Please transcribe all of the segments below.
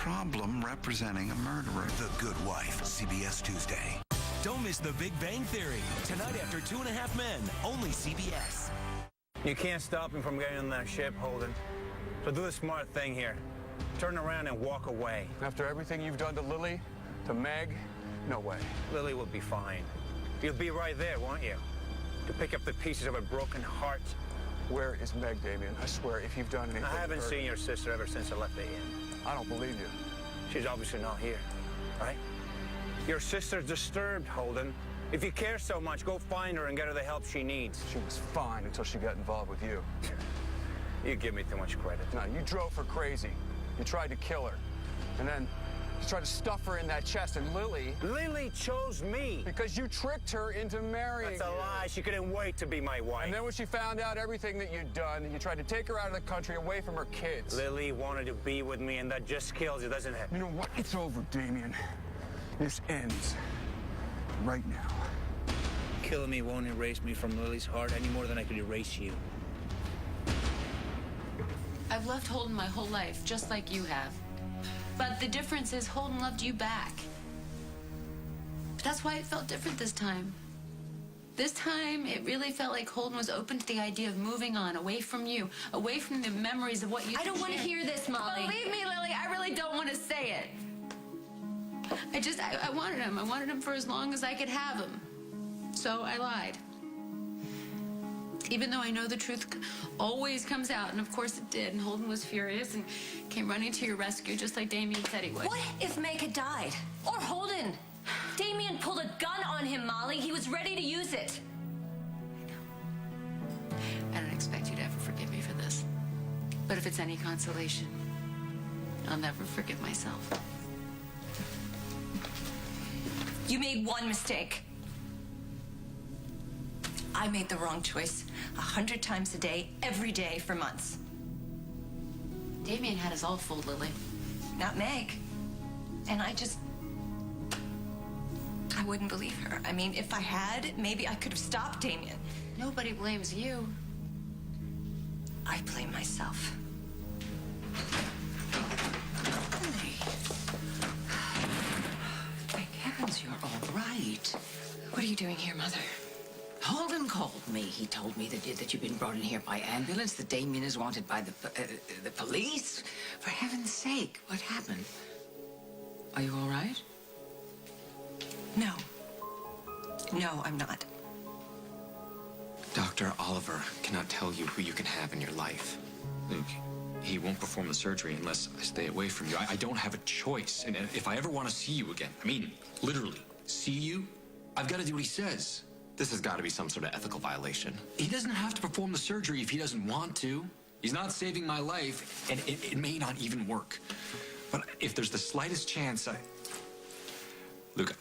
problem representing a murderer. The Good Wife, CBS Tuesday. Don't miss The Big Bang Theory. Tonight after 2.5 Men, only CBS. You can't stop him from getting on that ship, Holden. So do the smart thing here. Turn around and walk away. After everything you've done to Lily, to Meg, no way. Lily will be fine. You'll be right there, won't you? To pick up the pieces of a broken heart. Where is Meg, Damien? I swear, if you've done anything I haven't to her... seen your sister ever since I left the inn. I don't believe you. She's obviously not here, right? Your sister's disturbed, Holden. If you care so much, go find her and get her the help she needs. She was fine until she got involved with you. You give me too much credit. No, you drove her crazy. You tried to kill her. And then you tried to stuff her in that chest, and Lily... Lily chose me. Because you tricked her into marrying That's a lie. She couldn't wait to be my wife. And then when she found out everything that you'd done, you tried to take her out of the country away from her kids. Lily wanted to be with me, and that just kills you, doesn't it? You know what? It's over, Damien. This ends right now. Killing me won't erase me from Lily's heart any more than I could erase you. I've loved Holden my whole life, just like you have. But the difference is Holden loved you back. That's why it felt different this time. This time, it really felt like Holden was open to the idea of moving on, away from you, away from the memories of what you... I don't want to hear this, Molly. Believe me, Lily, I really don't want to say it. I wanted him. I wanted him for as long as I could have him. So I lied. Even though I know the truth always comes out, and of course it did, and Holden was furious and came running to your rescue just like Damien said he would. What if Meg had died? Or Holden? Damien pulled a gun on him, Molly. He was ready to use it. I don't expect you to ever forgive me for this. But if it's any consolation, I'll never forgive myself. You made one mistake. I made the wrong choice 100 times a day, every day for months. Damien had us all fooled, Lily. Not Meg. And I wouldn't believe her. I mean, if I had, maybe I could have stopped Damien. Nobody blames you. I blame myself. Lily. Thank heavens you're all right. What are you doing here, Mother? Holden called me. He told me that you've been brought in here by ambulance, that Damien is wanted by the police. For heaven's sake, what happened? Are you all right? No. No, I'm not. Dr. Oliver cannot tell you who you can have in your life. Luke, he won't perform the surgery unless I stay away from you. I don't have a choice. And if I ever want to see you again, I mean, literally, see you, I've got to do what he says. This has got to be some sort of ethical violation. He doesn't have to perform the surgery if he doesn't want to. He's not saving my life, and it may not even work. But if there's the slightest chance, Luke,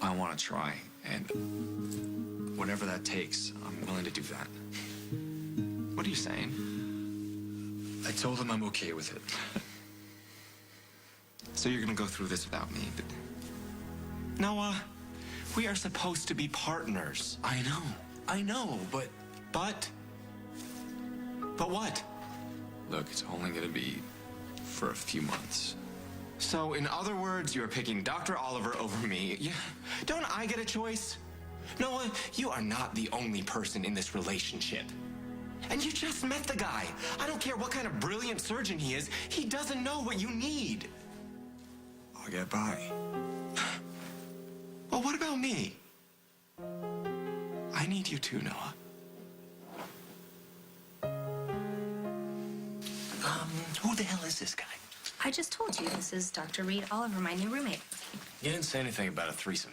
I want to try, and whatever that takes, I'm willing to do that. What are you saying? I told him I'm okay with it. So you're gonna go through this without me, but... Noah, we are supposed to be partners. I know, but what? Look, it's only gonna be for a few months. So, in other words, you're picking Dr. Oliver over me. Yeah. Don't I get a choice? Noah, you are not the only person in this relationship. And you just met the guy. I don't care what kind of brilliant surgeon he is. He doesn't know what you need. I'll get by. Well, what about me? I need you too, Noah. Who the hell is this guy? I just told you, this is Dr. Reed Oliver, my new roommate. You didn't say anything about a threesome.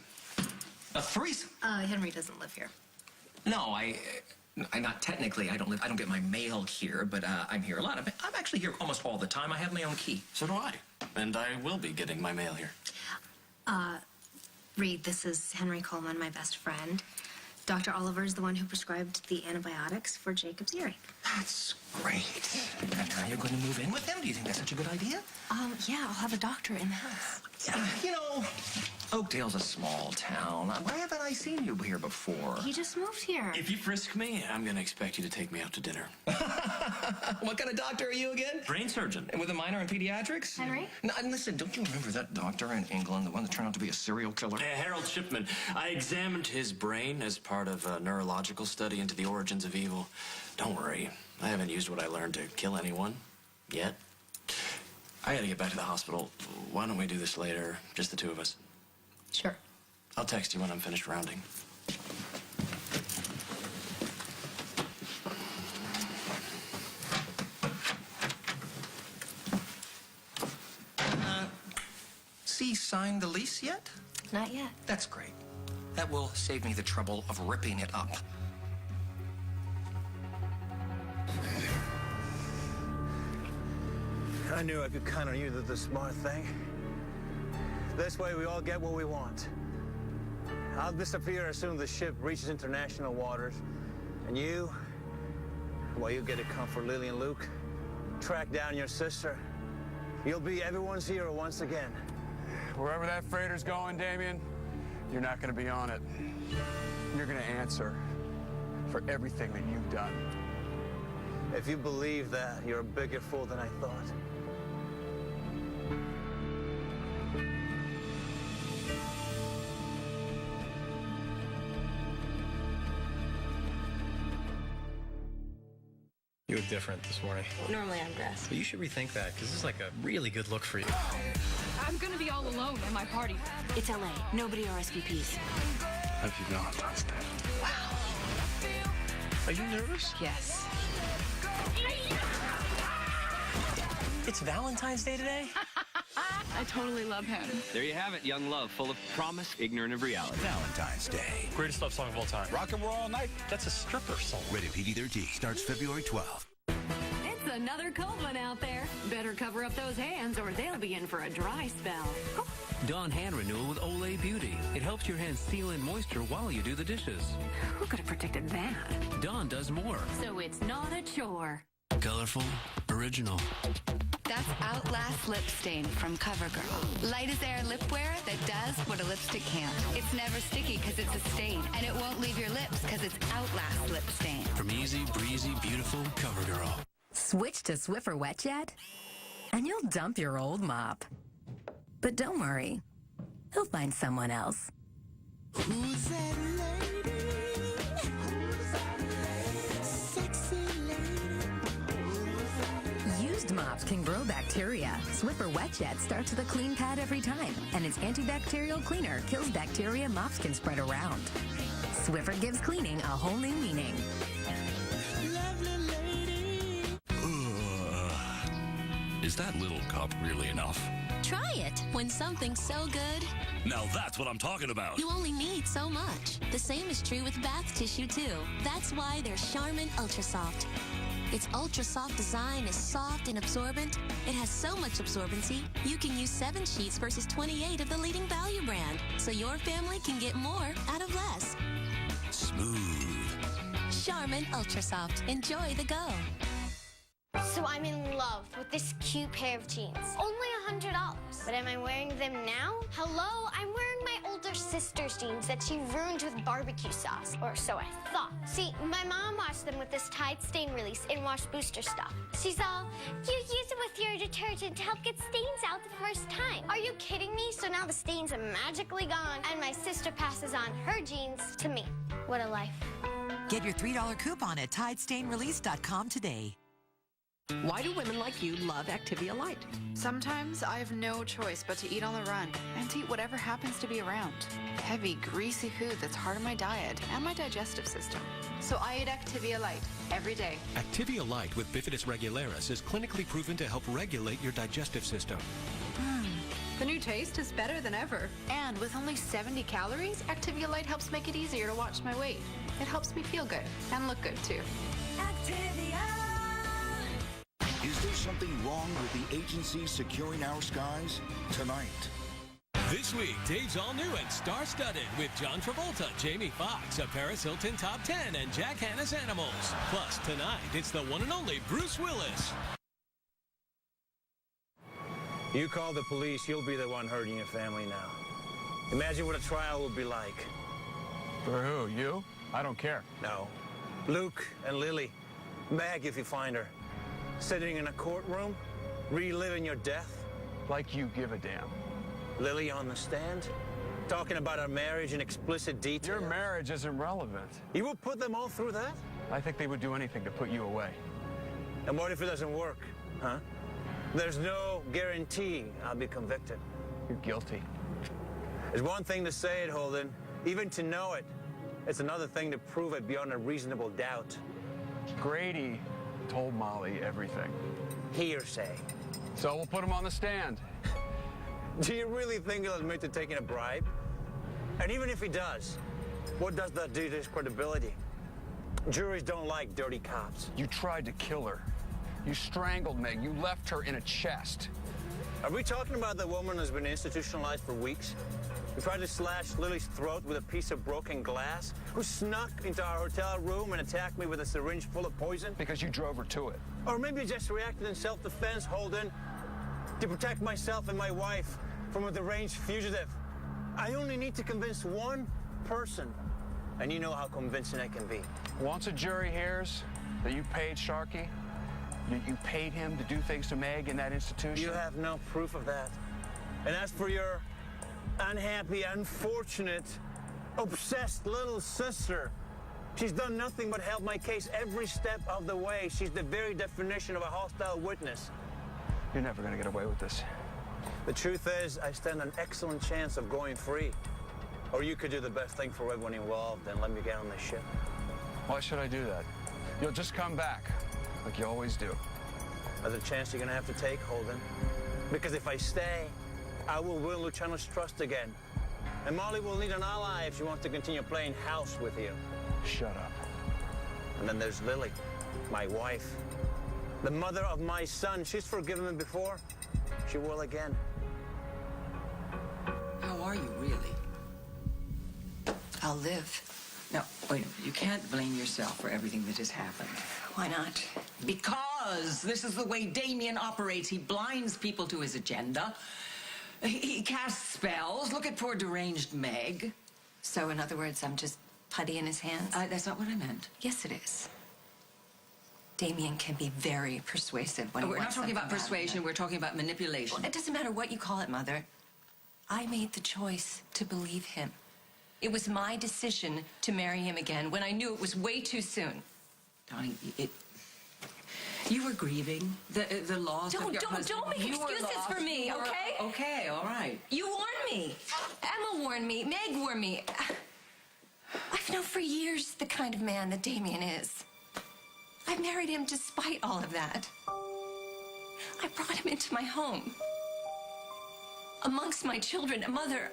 A threesome? Henry doesn't live here. No, I not technically. I don't get my mail here, but I'm here a lot. I'm actually here almost all the time. I have my own key. So do I. And I will be getting my mail here. Reed, this is Henry Coleman, my best friend. Dr. Oliver is the one who prescribed the antibiotics for Jacob's earache. That's great. And now you're going to move in with him? Do you think that's such a good idea? Yeah, I'll have a doctor in the house. Yeah, you know, Oakdale's a small town. Why haven't I seen you here before? He just moved here. If you frisk me, I'm gonna expect you to take me out to dinner. What kind of doctor are you again? Brain surgeon. And with a minor in pediatrics? Henry? No, and listen, don't you remember that doctor in England, the one that turned out to be a serial killer? Harold Shipman. I examined his brain as part of a neurological study into the origins of evil. Don't worry, I haven't used what I learned to kill anyone yet. I gotta get back to the hospital. Why don't we do this later, just the two of us? Sure. I'll text you when I'm finished rounding. C signed the lease yet? Not yet. That's great. That will save me the trouble of ripping it up. I knew I could count on you to do the smart thing. This way we all get what we want. I'll disappear as soon as the ship reaches international waters. And you, well, you get to comfort Lily and Luke, track down your sister. You'll be everyone's hero once again. Wherever that freighter's going, Damien, you're not going to be on it. You're going to answer for everything that you've done. If you believe that, you're a bigger fool than I thought. You look different this morning. Normally I'm dressed. But you should rethink that, because this is like a really good look for you. I'm gonna be all alone at my party. It's LA. Nobody RSVPs. Have you Valentine's Day? Wow. Are you nervous? Yes. It's Valentine's Day today? I totally love him. There you have it, young love, full of promise, ignorant of reality. Valentine's Day. Greatest love song of all time. Rock and roll all night. That's a stripper song. Rated PG-13. Starts February 12th. It's another cold one out there. Better cover up those hands or they'll be in for a dry spell. Dawn Hand Renewal with Olay Beauty. It helps your hands seal in moisture while you do the dishes. Who could have predicted that? Dawn does more. So it's not a chore. Colorful, original. That's Outlast Lip Stain from CoverGirl. Light as air lip wear that does what a lipstick can't. It's never sticky because it's a stain, and it won't leave your lips because it's Outlast Lip Stain. From easy, breezy, beautiful CoverGirl. Switch to Swiffer WetJet, and you'll dump your old mop. But don't worry, he'll find someone else. Who's that lady? Who's that lady? Sexy lady. Used mops can grow bacteria. Swiffer WetJet starts with a clean pad every time, and its antibacterial cleaner kills bacteria mops can spread around. Swiffer gives cleaning a whole new meaning. Lovely lady. Is that little cup really enough? Try it when something's so good. Now that's what I'm talking about. You only need so much. The same is true with bath tissue, too. That's why there's Charmin Ultra Soft. Its ultra soft design is soft and absorbent. It has so much absorbency, you can use 7 sheets versus 28 of the leading value brand, so your family can get more out of less. Smooth. Charmin Ultra Soft. Enjoy the go. So I'm in love with this cute pair of jeans. Only $100. But am I wearing them now? Hello, I'm wearing my older sister's jeans that she ruined with barbecue sauce. Or so I thought. See, my mom washed them with this Tide stain release and wash booster stuff. She's all, you use it with your detergent to help get stains out the first time. Are you kidding me? So now the stains are magically gone and my sister passes on her jeans to me. What a life. Get your $3 coupon at TideStainRelease.com today. Why do women like you love Activia Light? Sometimes I have no choice but to eat on the run and to eat whatever happens to be around. Heavy, greasy food that's hard on my diet and my digestive system. So I eat Activia Light every day. Activia Light with Bifidus regularis is clinically proven to help regulate your digestive system. The new taste is better than ever. And with only 70 calories, Activia Light helps make it easier to watch my weight. It helps me feel good and look good too. Activia. Is there something wrong with the agency securing our skies? Tonight. This week, Dave's all new and star-studded with John Travolta, Jamie Foxx, a Paris Hilton Top 10, and Jack Hanna's Animals. Plus, tonight, it's the one and only Bruce Willis. You call the police, you'll be the one hurting your family now. Imagine what a trial would be like. For who? You? I don't care. No. Luke and Lily. Meg, if you find her. Sitting in a courtroom, reliving your death. Like you give a damn. Lily on the stand, talking about our marriage in explicit detail. Your marriage isn't relevant. You will put them all through that? I think they would do anything to put you away. And what if it doesn't work, huh? There's no guarantee I'll be convicted. You're guilty. It's one thing to say it, Holden, even to know it. It's another thing to prove it beyond a reasonable doubt. Grady told Molly everything. Hearsay. So we'll put him on the stand. Do you really think he'll admit to taking a bribe? And even if he does, what does that do to his credibility? Juries don't like dirty cops. You tried to kill her. You strangled Meg. You left her in a chest. Are we talking about the woman who's been institutionalized for weeks? Who tried to slash Lily's throat with a piece of broken glass? Who snuck into our hotel room and attacked me with a syringe full of poison? Because you drove her to it. Or maybe just reacted in self-defense, Holden, to protect myself and my wife from a deranged fugitive. I only need to convince one person, and you know how convincing I can be. Once a jury hears that you paid Sharkey, you paid him to do things to Meg in that institution. You have no proof of that. And as for your unhappy, unfortunate, obsessed little sister, she's done nothing but help my case every step of the way. She's the very definition of a hostile witness. You're never going to get away with this. The truth is, I stand an excellent chance of going free. Or you could do the best thing for everyone involved and let me get on the ship. Why should I do that? You'll just come back, like you always do. That's a chance you're gonna have to take, Holden. Because if I stay, I will win Luciano's trust again. And Molly will need an ally if she wants to continue playing house with you. Shut up. And then there's Lily, my wife. The mother of my son. She's forgiven me before. She will again. How are you, really? I'll live. No, wait a minute. You can't blame yourself for everything that has happened. Why not? Because this is the way Damien operates. He blinds people to his agenda. He casts spells. Look at poor deranged Meg. So, in other words, I'm just putty in his hands? That's not what I meant. Yes, it is. Damien can be very persuasive when he We're not wants talking about something bad. persuasion. We're talking about manipulation. Well, it doesn't matter what you call it, Mother. I made the choice to believe him. It was my decision to marry him again when I knew it was way too soon. Darling, you were grieving the loss of your husband. Don't make excuses for me, okay? Okay, all right. You warned me. Emma warned me. Meg warned me. I've known for years the kind of man that Damien is. I've married him despite all of that. I brought him into my home. Amongst my children, Mother,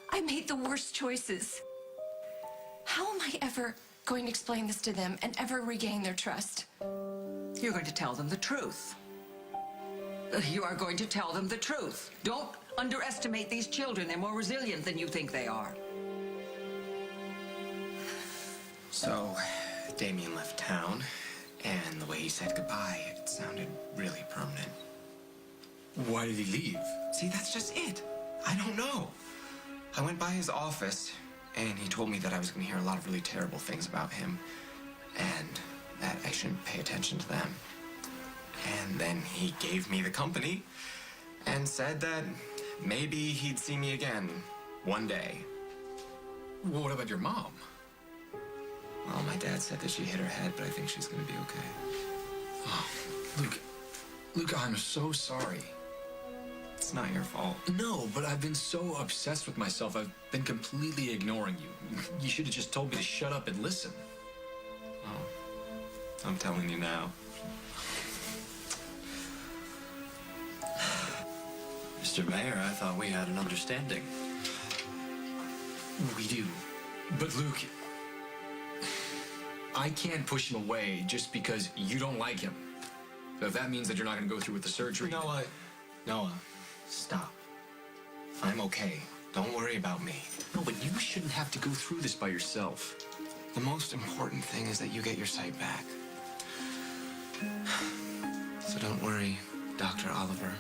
I made the worst choices. How am I ever going to explain this to them and ever regain their trust? You're going to tell them the truth. You are going to tell them the truth. Don't underestimate these children. They're more resilient than you think they are. So, Damien left town, and the way he said goodbye, it sounded really permanent. Why did he leave? See, that's just it. I don't know. I went by his office, and he told me that I was going to hear a lot of really terrible things about him, and that I shouldn't pay attention to them. And then he gave me the company and said that maybe he'd see me again one day. Well, what about your mom? Well, my dad said that she hit her head, but I think she's going to be okay. Oh, Luke, I'm so sorry. It's not your fault. No, but I've been so obsessed with myself. I've been completely ignoring you. You should have just told me to shut up and listen. Oh, I'm telling you now. Mr. Mayor, I thought we had an understanding. We do. But Luke, I can't push him away just because you don't like him. So if that means that you're not going to go through with the surgery... Noah, stop. I'm okay. Don't worry about me. No, but you shouldn't have to go through this by yourself. The most important thing is that you get your sight back. So don't worry, Dr. Oliver.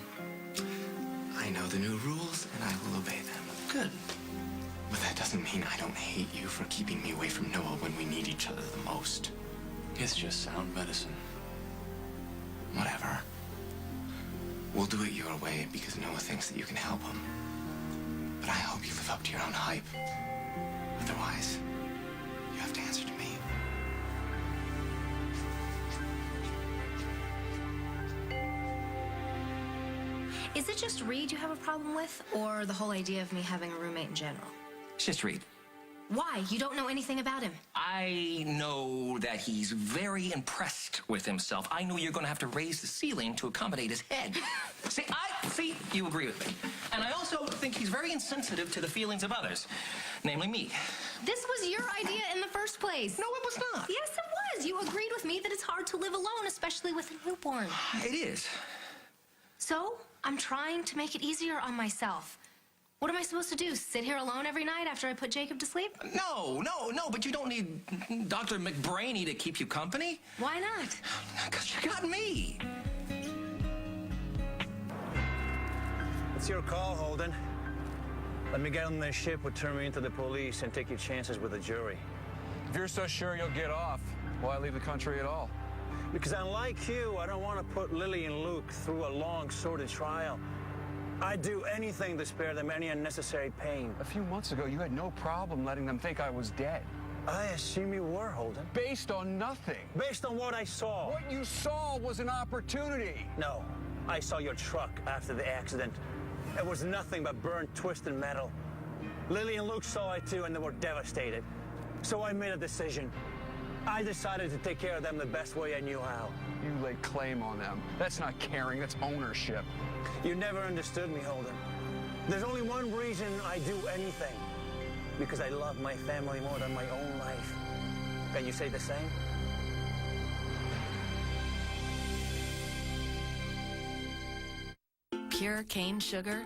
I know the new rules, and I will obey them. Good. doesn't mean I don't hate you for keeping me away from Noah when we need each other the most. It's just sound medicine. Whatever. We'll do it your way because Noah thinks that you can help him. But I hope you live up to your own hype. Otherwise, you have to answer to me. Is it just Reed you have a problem with, or the whole idea of me having a roommate in general? It's just Reed. Why? You don't know anything about him. I know that he's very impressed with himself. I know you're going to have to raise the ceiling to accommodate his head. See, you agree with me. And I also think he's very insensitive to the feelings of others, namely me. This was your idea in the first place. No, it was not. Yes, it was. You agreed with me that it's hard to live alone, especially with a newborn. It is. So, I'm trying to make it easier on myself. What am I supposed to do? Sit here alone every night after I put Jacob to sleep? No, but you don't need Dr. McBrainy to keep you company. Why not? Because you got me. It's your call, Holden. Let me get on this ship, we'll turn me into the police and take your chances with the jury. If you're so sure you'll get off, why leave the country at all? Because unlike you, I don't want to put Lily and Luke through a long, sordid trial. I'd do anything to spare them any unnecessary pain. A few months ago, you had no problem letting them think I was dead. I assume you were, Holden. Based on nothing. Based on what I saw. What you saw was an opportunity. No, I saw your truck after the accident. It was nothing but burnt, twisted metal. Lily and Luke saw it too, and they were devastated. So I made a decision. I decided to take care of them the best way I knew how. You laid claim on them. That's not caring, that's ownership. You never understood me, Holden. There's only one reason I do anything. Because I love my family more than my own life. Can you say the same? Pure cane sugar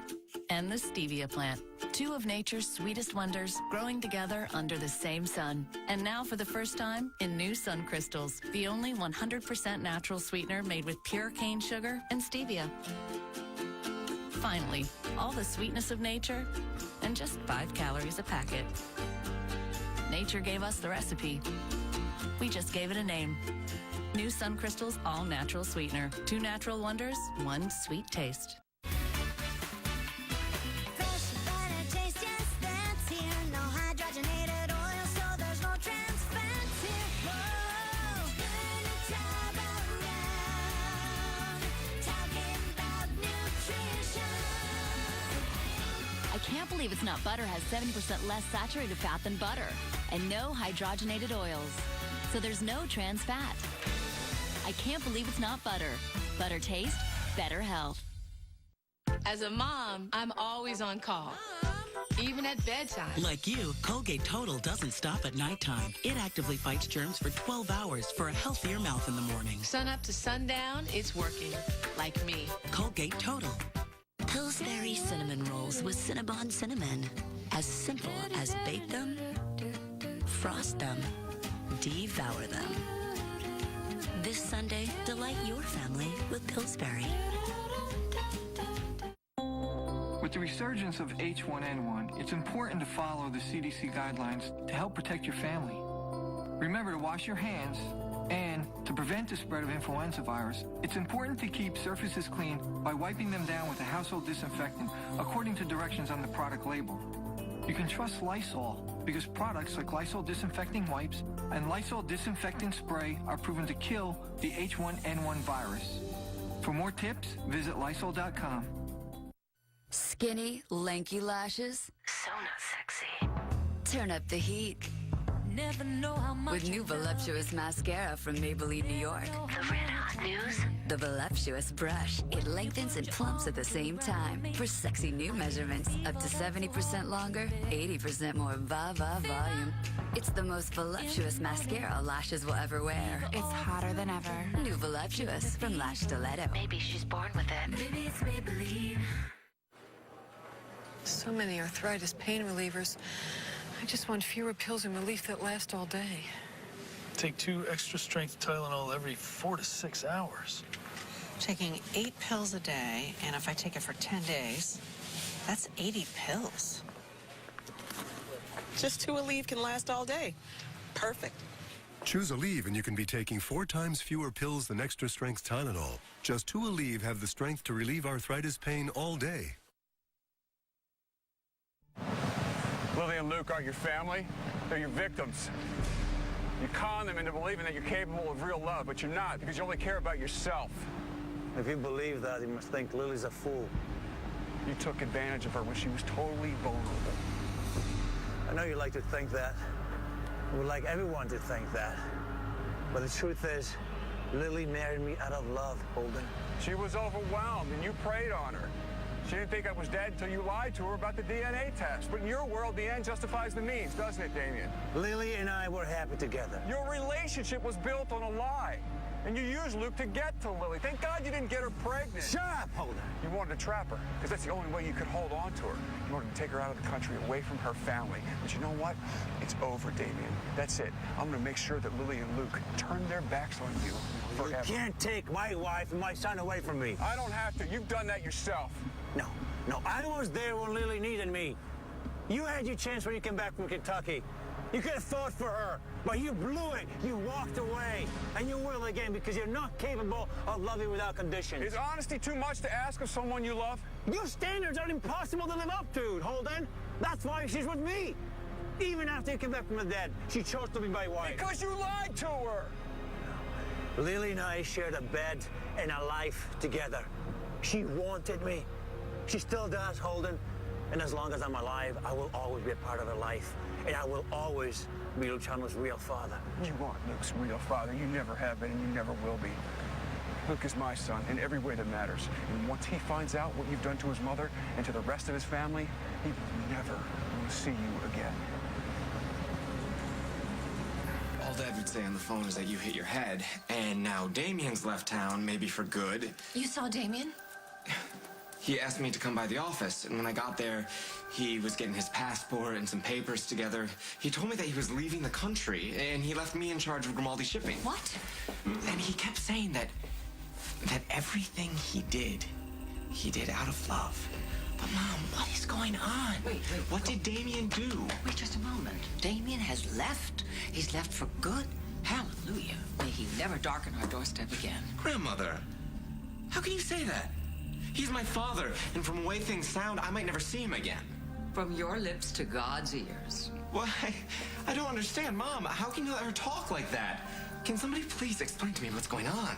and the stevia plant. Two of nature's sweetest wonders growing together under the same sun. And now for the first time in new sun crystals, the only 100% natural sweetener made with pure cane sugar and stevia. Finally, all the sweetness of nature and just 5 calories a packet. Nature gave us the recipe. We just gave it a name. New Sun Crystals All Natural Sweetener. 2 natural wonders, 1 sweet taste. I can't believe It's Not Butter has 70% less saturated fat than butter and no hydrogenated oils. So there's no trans fat. I can't believe it's not butter. Butter taste, better health. As a mom, I'm always on call, even at bedtime. Like you, Colgate Total doesn't stop at nighttime. It actively fights germs for 12 hours for a healthier mouth in the morning. Sun up to sundown, it's working. Like me. Colgate Total. Pillsbury cinnamon rolls with Cinnabon cinnamon. As simple as bake them, frost them, devour them. This Sunday, delight your family with Pillsbury. With the resurgence of H1N1, it's important to follow the CDC guidelines to help protect your family. Remember to wash your hands, and to prevent the spread of influenza virus, it's important to keep surfaces clean by wiping them down with a household disinfectant according to directions on the product label. You can trust Lysol because products like Lysol disinfecting wipes and Lysol disinfecting spray are proven to kill the H1N1 virus. For more tips, visit Lysol.com. Skinny, lanky lashes? So not sexy. Turn up the heat. Never know how much. With new voluptuous mascara from Maybelline, New York. The red hot news. The voluptuous brush. It lengthens and plumps at the same time. For sexy new measurements. Up to 70% longer, 80% more volume. It's the most voluptuous mascara lashes will ever wear. It's hotter than ever. New voluptuous from Lash Stiletto. Maybe she's born with it. Maybe it's Maybelline. So many arthritis pain relievers. I just want fewer pills and relief that last all day. Take 2 extra strength Tylenol every 4 to 6 hours. Taking 8 pills a day, and if I take it for 10 days, that's 80 pills. Just 2 Aleve can last all day. Perfect. Choose Aleve and you can be taking 4 times fewer pills than extra strength Tylenol. Just 2 Aleve have the strength to relieve arthritis pain all day. Lily and Luke aren't your family. They're your victims. You con them into believing that you're capable of real love, but you're not, because you only care about yourself. If you believe that, you must think Lily's a fool. You took advantage of her when she was totally vulnerable. I know you like to think that. I would like everyone to think that. But the truth is, Lily married me out of love, Holden. She was overwhelmed, and you preyed on her. She didn't think I was dead until you lied to her about the DNA test. But in your world, the end justifies the means, doesn't it, Damien? Lily and I were happy together. Your relationship was built on a lie. And you used Luke to get to Lily. Thank God you didn't get her pregnant. Shut up, Holden. You wanted to trap her, because that's the only way you could hold on to her. You wanted to take her out of the country, away from her family. But you know what? It's over, Damien. That's it. I'm going to make sure that Lily and Luke turn their backs on you forever. You can't take my wife and my son away from me. I don't have to. You've done that yourself. No. I was there when Lily needed me. You had your chance when you came back from Kentucky. You could have fought for her, but you blew it. You walked away, and you will again because you're not capable of loving without conditions. Is honesty too much to ask of someone you love? Your standards are impossible to live up to, Holden. That's why she's with me. Even after you came back from the dead, she chose to be my wife. Because you lied to her. Lily and I shared a bed and a life together. She wanted me. She still does, Holden. And as long as I'm alive, I will always be a part of her life. And I will always be Luke Chandler's real father. You aren't Luke's real father. You never have been, and you never will be. Luke is my son in every way that matters. And once he finds out what you've done to his mother and to the rest of his family, he will never want to see you again. All Dad would say on the phone is that you hit your head, and now Damien's left town, maybe for good. You saw Damien? He asked me to come by the office, and when I got there, he was getting his passport and some papers together. He told me that he was leaving the country, and he left me in charge of Grimaldi shipping. What? And he kept saying that everything he did out of love. But Mom, what is going on? Wait. What did Damien do? Wait just a moment. Damien has left? He's left for good? Hallelujah. May he never darken our doorstep again. Grandmother, how can you say that? He's my father, and from the way things sound, I might never see him again. From your lips to God's ears. Well, I don't understand, Mom. How can you let her talk like that? Can somebody please explain to me what's going on?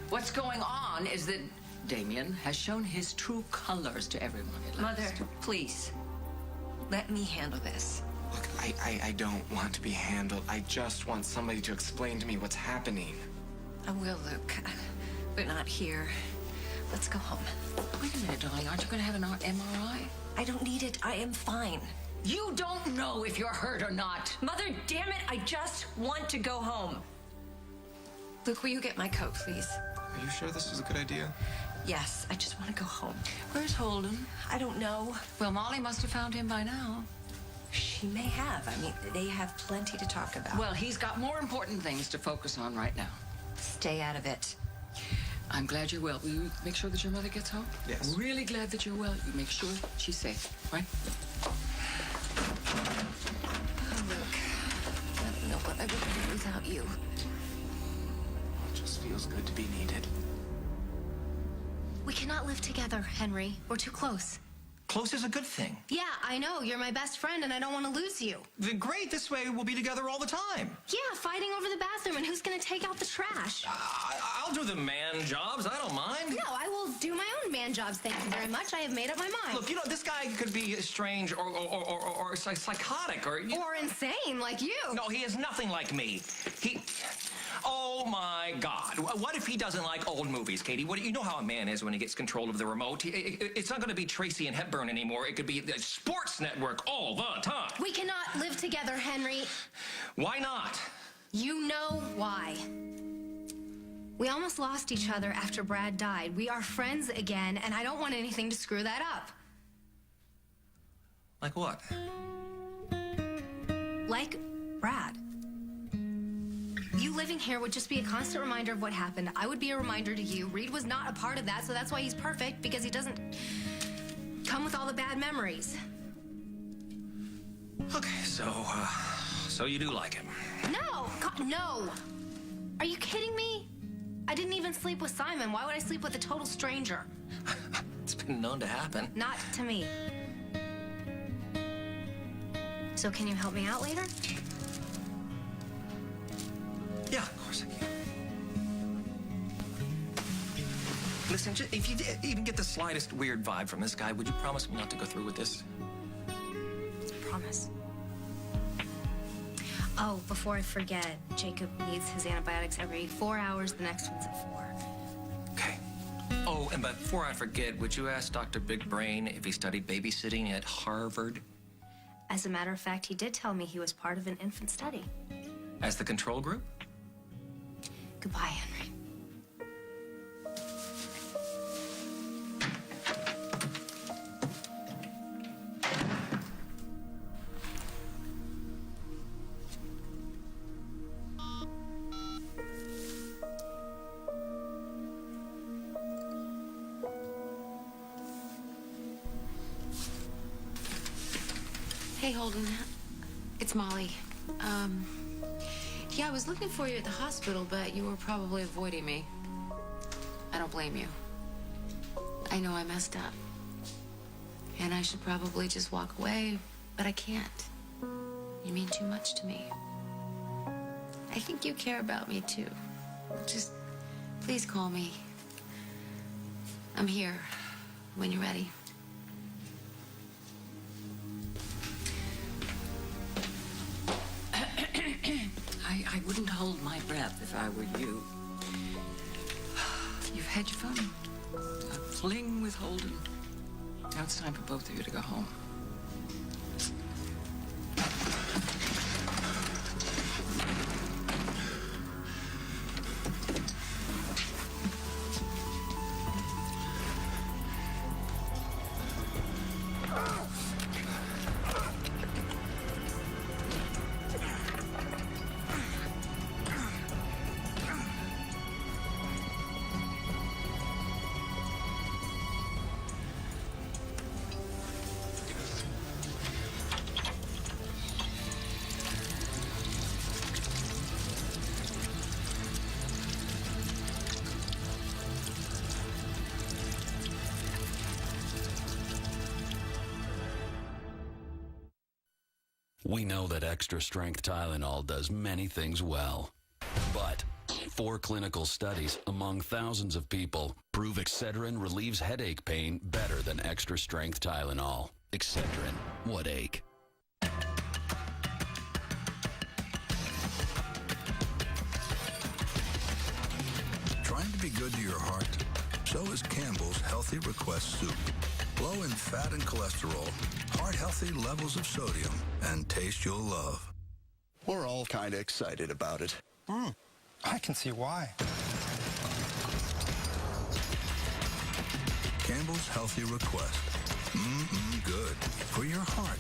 What's going on is that Damien has shown his true colors to everyone at last. Mother, please. Let me handle this. Look, I don't want to be handled. I just want somebody to explain to me what's happening. I will, Luke. But not here. Let's go home. Wait a minute, darling. Aren't you going to have an MRI? I don't need it. I am fine. You don't know if you're hurt or not. Mother, damn it. I just want to go home. Luke, will you get my coat, please? Are you sure this is a good idea? Yes, I just want to go home. Where's Holden? I don't know. Well, Molly must have found him by now. She may have. I mean, they have plenty to talk about. Well, he's got more important things to focus on right now. Stay out of it. I'm glad you're well. Will you make sure that your mother gets home? Yes. Really glad that you're well. You make sure she's safe, right? Oh, Luke. I don't know what I would do without you. It just feels good to be needed. We cannot live together, Henry. We're too close. Close is a good thing. Yeah, I know. You're my best friend, and I don't want to lose you. Then great. This way we'll be together all the time. Yeah, fighting over the bathroom, and who's going to take out the trash? I'll do the man jobs. I don't mind. No, I will do my own man jobs, thank you very much. I have made up my mind. Look, you know, this guy could be strange or psychotic or insane like you. No, he is nothing like me. Oh, my God. What if he doesn't like old movies, Katie? You know how a man is when he gets control of the remote. It's not going to be Tracy and Hepburn anymore. It could be the Sports Network all the time. We cannot live together, Henry. Why not? You know why. We almost lost each other after Brad died. We are friends again, and I don't want anything to screw that up. Like what? Like Brad. You living here would just be a constant reminder of what happened. I would be a reminder to you. Reed was not a part of that, so that's why he's perfect, because he doesn't come with all the bad memories. Okay, so you do like him. No! God, no! Are you kidding me? I didn't even sleep with Simon. Why would I sleep with a total stranger? It's been known to happen. Not to me. So can you help me out later? Yeah, of course I can. Listen, if you even get the slightest weird vibe from this guy, would you promise me not to go through with this? Promise. Oh, before I forget, Jacob needs his antibiotics every 4 hours. The next one's at 4. Okay. Oh, and before I forget, would you ask Dr. Big Brain if he studied babysitting at Harvard? As a matter of fact, he did tell me he was part of an infant study. As the control group? Goodbye, Henry. Hey, Holden. It's Molly. Yeah, I was looking for you at the hospital, but you were probably avoiding me. I don't blame you. I know I messed up. And I should probably just walk away, but I can't. You mean too much to me. I think you care about me, too. Just please call me. I'm here when you're ready. I wouldn't hold my breath if I were you. You've had your fun. A fling with Holden. Now it's time for both of you to go home. We know that extra-strength Tylenol does many things well. But 4 clinical studies among thousands of people prove Excedrin relieves headache pain better than extra-strength Tylenol. Excedrin, what ache? Trying to be good to your heart? So is Campbell's Healthy Request Soup. Low in fat and cholesterol, heart-healthy levels of sodium, and taste you'll love. We're all kind of excited about it. I can see why. Campbell's Healthy Request. Good for your heart.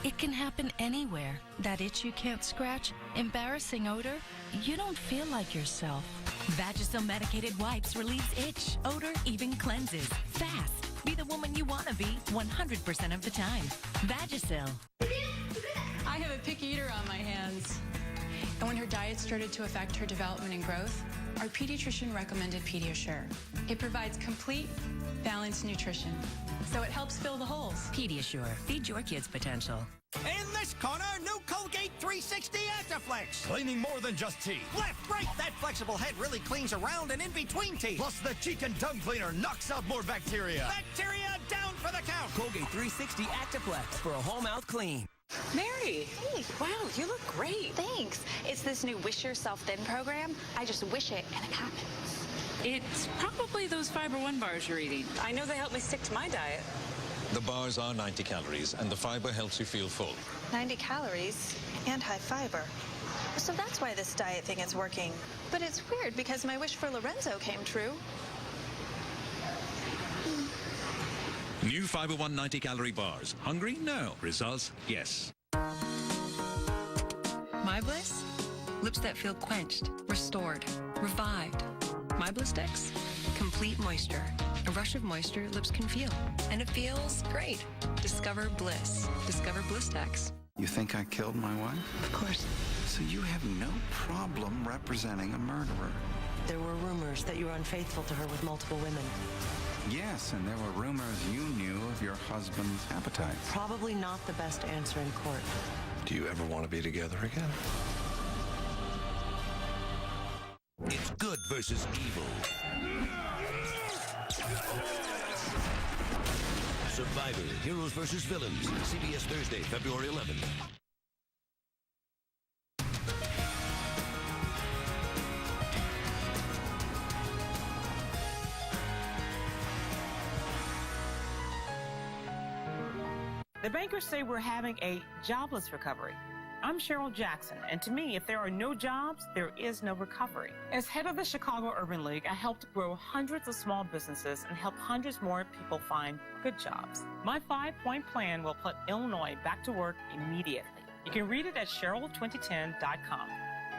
It can happen anywhere. That itch you can't scratch, embarrassing odor, you don't feel like yourself. Vagisil medicated wipes relieves itch, odor, even cleanses. Fast. Be the woman you want to be 100% of the time. Vagisil. I have a picky eater on my hands. And when her diet started to affect her development and growth, our pediatrician recommended Pediasure. It provides complete, balanced nutrition, so it helps fill the holes. Pediasure. Feed your kids' potential. In this corner, new Colgate 360 Actiflex. Cleaning more than just teeth. Left, right, that flexible head really cleans around and in between teeth. Plus, the cheek and tongue cleaner knocks out more bacteria. Bacteria down for the count. Colgate 360 Actiflex for a whole mouth clean. Mary! Hey, wow, you look great. Thanks. It's this new Wish Yourself Thin program. I just wish it and it happens. It's probably those Fiber One bars you're eating. I know they help me stick to my diet. The bars are 90 calories, and the fiber helps you feel full. 90 calories and high fiber. So that's why this diet thing is working. But it's weird because my wish for Lorenzo came true. New Fiber One 90-calorie bars. Hungry? No. Results? Yes. My Bliss? Lips that feel quenched, restored, revived. My Bliss Dex? Complete moisture. A rush of moisture lips can feel. And it feels great. Discover Bliss. Discover Bliss Dex. You think I killed my wife? Of course. So you have no problem representing a murderer? There were rumors that you were unfaithful to her with multiple women. Yes, and there were rumors you knew of your husband's appetite. Probably not the best answer in court. Do you ever want to be together again? It's good versus evil. Survivor, Heroes versus Villains. CBS Thursday, February 11th. The bankers say we're having a jobless recovery. I'm Cheryl Jackson, and to me, if there are no jobs, there is no recovery. As head of the Chicago Urban League, I helped grow hundreds of small businesses and help hundreds more people find good jobs. My 5-point plan will put Illinois back to work immediately. You can read it at Cheryl2010.com.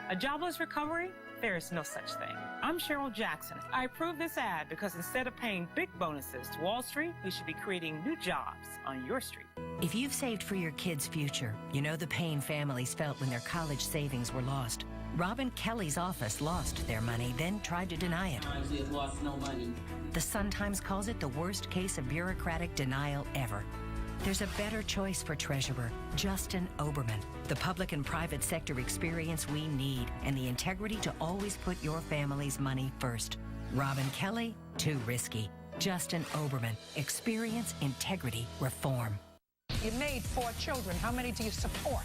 A jobless recovery? There is no such thing. I'm Cheryl Jackson. I approve this ad because instead of paying big bonuses to Wall Street, we should be creating new jobs on your street. If you've saved for your kids' future, you know the pain families felt when their college savings were lost. Robin Kelly's office lost their money, then tried to deny it. Lost no money. The Sun-Times calls it the worst case of bureaucratic denial ever. There's a better choice for Treasurer, Justin Oberman. The public and private sector experience we need and the integrity to always put your family's money first. Robin Kelly, too risky. Justin Oberman, experience, integrity, reform. You made 4 children. How many do you support?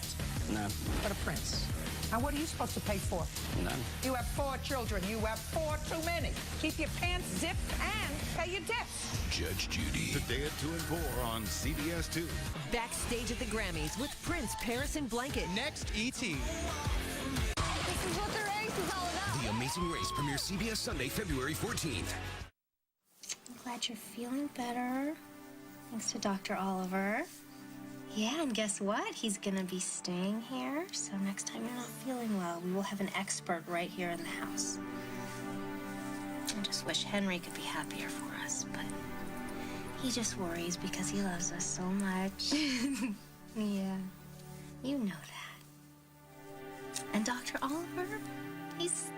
None. But a prince. Now, what are you supposed to pay for? None. You have 4 children. You have 4 too many. Keep your pants zipped and pay your debts. Judge Judy. Today at 2 and 4 on CBS 2. Backstage at the Grammys with Prince, Paris, and Blanket. Next, E.T. This is what the race is all about. The Amazing Race premieres CBS Sunday, February 14th. I'm glad you're feeling better. Thanks to Dr. Oliver. Yeah, and guess what? He's gonna be staying here, so next time you're not feeling well, we will have an expert right here in the house. I just wish Henry could be happier for us, but he just worries because he loves us so much. Yeah, you know that. And Dr. Oliver, he's...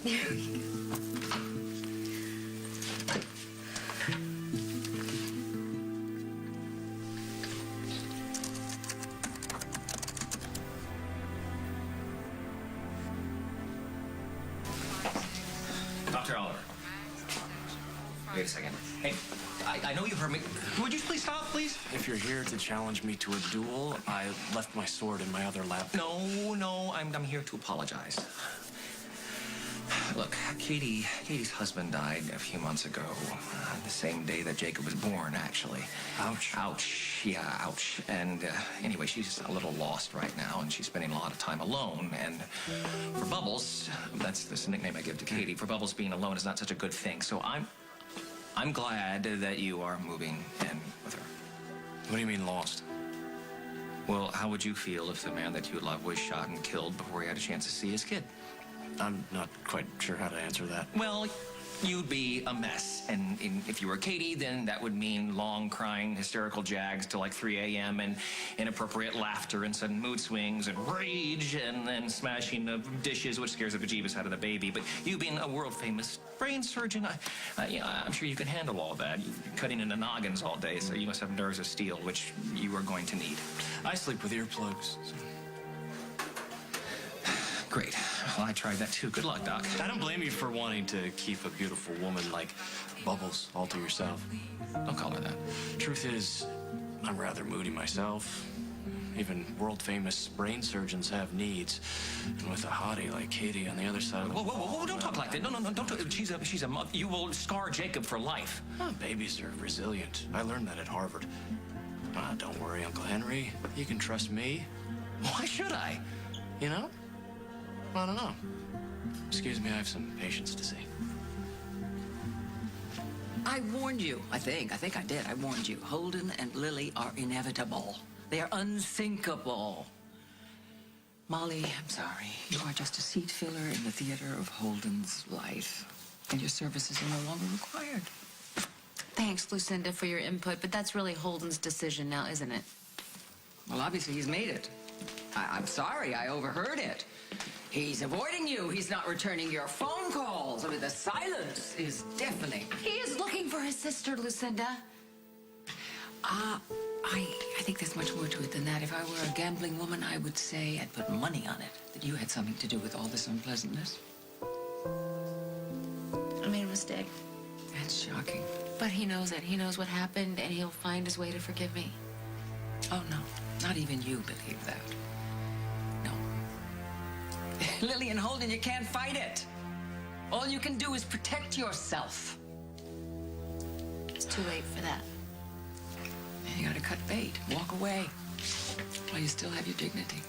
There we go. Dr. Oliver. Wait a second. Hey, I know you've heard me. Would you please stop, please? If you're here to challenge me to a duel, I left my sword in my other lab. No, I'm here to apologize. Look, Katie's husband died a few months ago, the same day that Jacob was born, actually. Ouch. Ouch. Yeah, ouch. And anyway, she's a little lost right now, and she's spending a lot of time alone. And for Bubbles, that's the nickname I give to Katie, for Bubbles being alone is not such a good thing. So I'm glad that you are moving in with her. What do you mean lost? Well, how would you feel if the man that you love was shot and killed before he had a chance to see his kid? I'm not quite sure how to answer that. Well, you'd be a mess. And if you were Katie, then that would mean long, crying, hysterical jags till like 3 a.m. and inappropriate laughter and sudden mood swings and rage and then smashing of dishes, which scares the bejeebus out of the baby. But you being a world-famous brain surgeon, I'm sure you can handle all that. You're cutting into noggins all day, so you must have nerves of steel, which you are going to need. I sleep with earplugs. Great. Well, I tried that too. Good luck, Doc. I don't blame you for wanting to keep a beautiful woman like Bubbles all to yourself. Don't call her that. Truth is, I'm rather moody myself. Even world-famous brain surgeons have needs. And with a hottie like Katie on the other side of the... Whoa, don't talk like that. No, don't do it. She's a mother. You will scar Jacob for life. Oh, babies are resilient. I learned that at Harvard. Don't worry, Uncle Henry. You can trust me. Why should I? You know? I don't know. Excuse me, I have some patients to see. I warned you, I think I did. I warned you. Holden and Lily are inevitable. They are unsinkable. Molly, I'm sorry. You are just a seat filler in the theater of Holden's life. And your services are no longer required. Thanks, Lucinda, for your input, but that's really Holden's decision now, isn't it? Well, obviously he's made it. I'm sorry, I overheard it. He's avoiding you. He's not returning your phone calls. I mean, the silence is deafening. He is looking for his sister, Lucinda. I think there's much more to it than that. If I were a gambling woman, I would say I'd put money on it, that you had something to do with all this unpleasantness. I made a mistake. That's shocking. But he knows it. He knows what happened, and he'll find his way to forgive me. Oh, no. Not even you believe that. No. Lily and Holden, you can't fight it. All you can do is protect yourself. It's too late for that. And you gotta cut bait. Walk away. While you still have your dignity.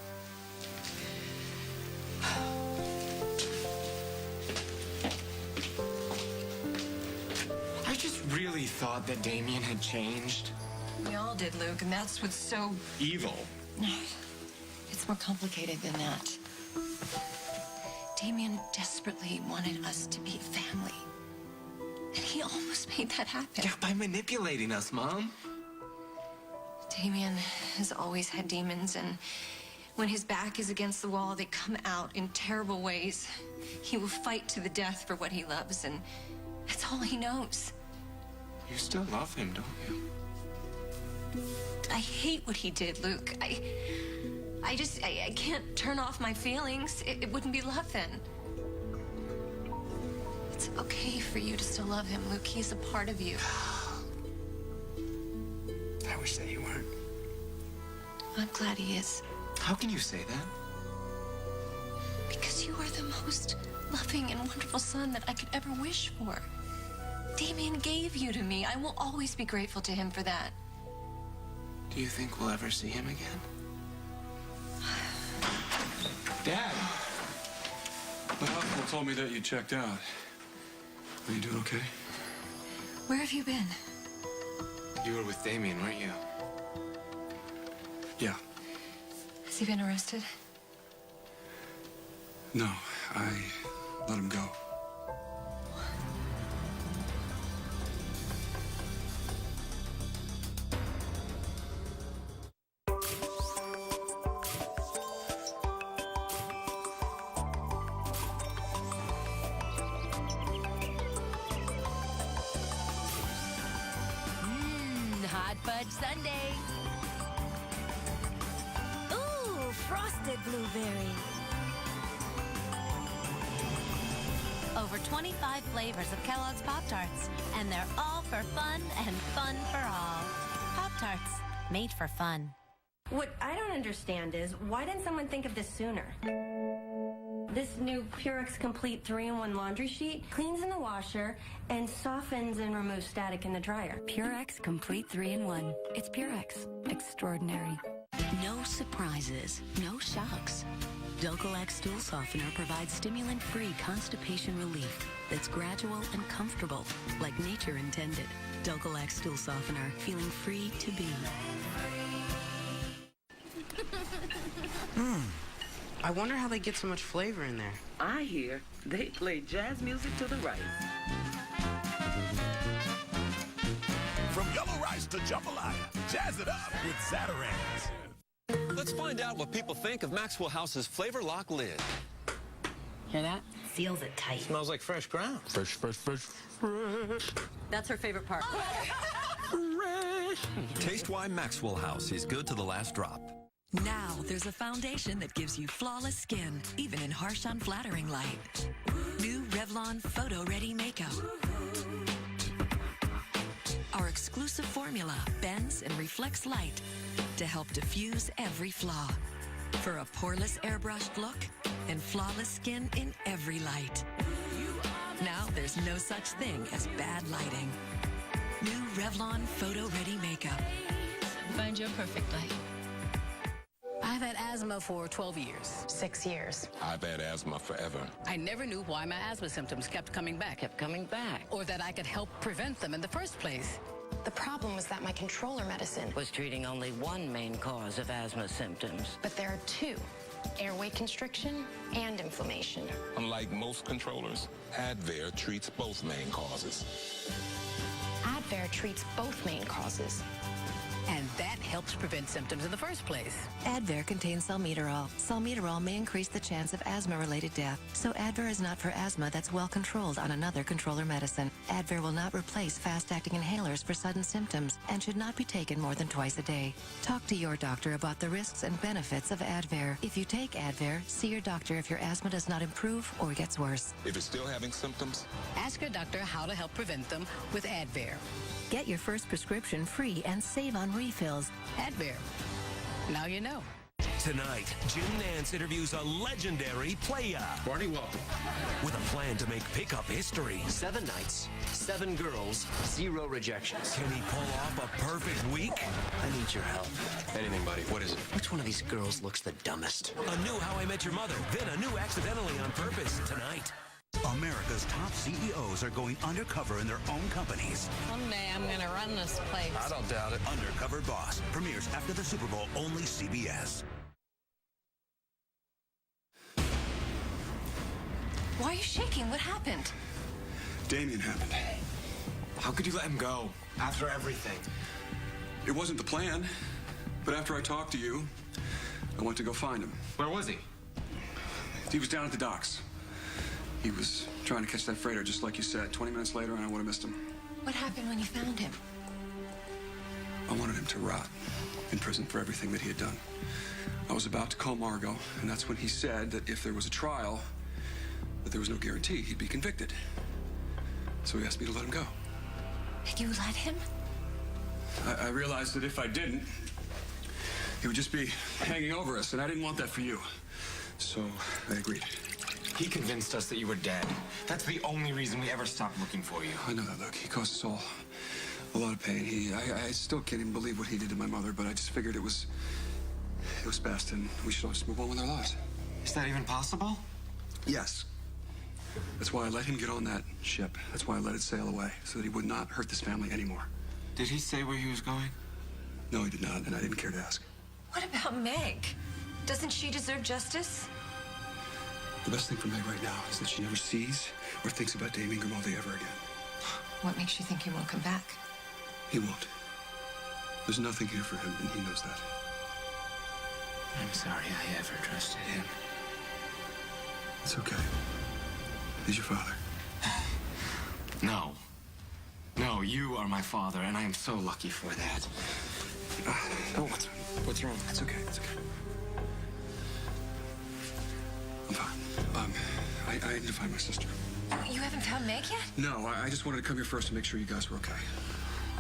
I just really thought that Damien had changed. We all did, Luke, and that's what's so... Evil. It's more complicated than that. Damien desperately wanted us to be a family. And he almost made that happen. Yeah, by manipulating us, Mom. Damien has always had demons, and when his back is against the wall, they come out in terrible ways. He will fight to the death for what he loves, and that's all he knows. You still love him, don't you? I hate what he did, Luke. I can't turn off my feelings. It wouldn't be love then. It's okay for you to still love him, Luke. He's a part of you. I wish that you weren't. I'm glad he is. How can you say that? Because you are the most loving and wonderful son that I could ever wish for. Damien gave you to me. I will always be grateful to him for that. Do you think we'll ever see him again? Dad! The hospital told me that you checked out. Are you doing okay? Where have you been? You were with Damien, weren't you? Yeah. Has he been arrested? No, I let him go. Hot fudge sundae. Ooh, frosted blueberry. Over 25 flavors of Kellogg's Pop-Tarts, and they're all for fun and fun for all. Pop-Tarts, made for fun. What I don't understand is, why didn't someone think of this sooner? This new Purex Complete 3-in-1 laundry sheet cleans in the washer and softens and removes static in the dryer. Purex Complete 3-in-1. It's Purex. Extraordinary. No surprises. No shocks. Dulcolax Stool Softener provides stimulant-free constipation relief that's gradual and comfortable, like nature intended. Dulcolax Stool Softener, feeling free to be. I wonder how they get so much flavor in there. I hear they play jazz music to the right. From yellow rice to jambalaya, jazz it up with Zatarans. Let's find out what people think of Maxwell House's Flavor Lock lid. Hear that? Seals it tight. Smells like fresh ground. Fresh. That's her favorite part. Taste why Maxwell House is good to the last drop. Now there's a foundation that gives you flawless skin, even in harsh, unflattering light. New Revlon Photo Ready Makeup. Our exclusive formula bends and reflects light to help diffuse every flaw. For a poreless airbrushed look and flawless skin in every light. Now there's no such thing as bad lighting. New Revlon Photo Ready Makeup. Find your perfect light. I've had asthma for 12 years. 6 years. I've had asthma forever. I never knew why my asthma symptoms kept coming back. Or that I could help prevent them in the first place. The problem was that my controller medicine was treating only one main cause of asthma symptoms. But there are two: airway constriction and inflammation. Unlike most controllers, Advair treats both main causes. Advair treats both main causes. And that helps prevent symptoms in the first place. Advair contains salmeterol. Salmeterol may increase the chance of asthma-related death, so Advair is not for asthma that's well controlled on another controller medicine. Advair will not replace fast-acting inhalers for sudden symptoms and should not be taken more than twice a day. Talk to your doctor about the risks and benefits of Advair. If you take Advair, see your doctor if your asthma does not improve or gets worse. If it's still having symptoms, ask your doctor how to help prevent them with Advair. Get your first prescription free and save on refills. Advair. Now you know. Tonight, Jim Nance interviews a legendary playa. Barney, welcome. With a plan to make pickup history. 7 nights, 7 girls, 0 rejections. Can he pull off a perfect week? I need your help. Anything, buddy. What is it? Which one of these girls looks the dumbest? A new How I Met Your Mother, then a new Accidentally on Purpose tonight. America's top CEOs are going undercover in their own companies. Someday I'm going to run this place. I don't doubt it. Undercover Boss premieres after the Super Bowl, only CBS. Why are you shaking? What happened? Damien happened. How could you let him go after everything? It wasn't the plan, but after I talked to you, I went to go find him. Where was he? He was down at the docks. He was trying to catch that freighter, just like you said. 20 minutes later, and I would have missed him. What happened when you found him? I wanted him to rot in prison for everything that he had done. I was about to call Margot, and that's when he said that if there was a trial, that there was no guarantee he'd be convicted. So he asked me to let him go. You let him? I realized that if I didn't, he would just be hanging over us, and I didn't want that for you. So I agreed. He convinced us that you were dead. That's the only reason we ever stopped looking for you. I know that, look. He caused us all a lot of pain. I still can't even believe what he did to my mother, but I just figured it was best, and we should all just move on with our lives. Is that even possible? Yes. That's why I let him get on that ship. That's why I let it sail away, so that he would not hurt this family anymore. Did he say where he was going? No, he did not, and I didn't care to ask. What about Meg? Doesn't she deserve justice? The best thing for Meg right now is that she never sees or thinks about Damien Grimaldi ever again. What makes you think he won't come back? He won't. There's nothing here for him, and he knows that. I'm sorry I ever trusted him. It's okay. He's your father. No. No, you are my father, and I am so lucky for that. Oh, what's wrong? It's okay. It's okay. I'm fine. I need to find my sister. You haven't found Meg yet? No, I just wanted to come here first to make sure you guys were okay.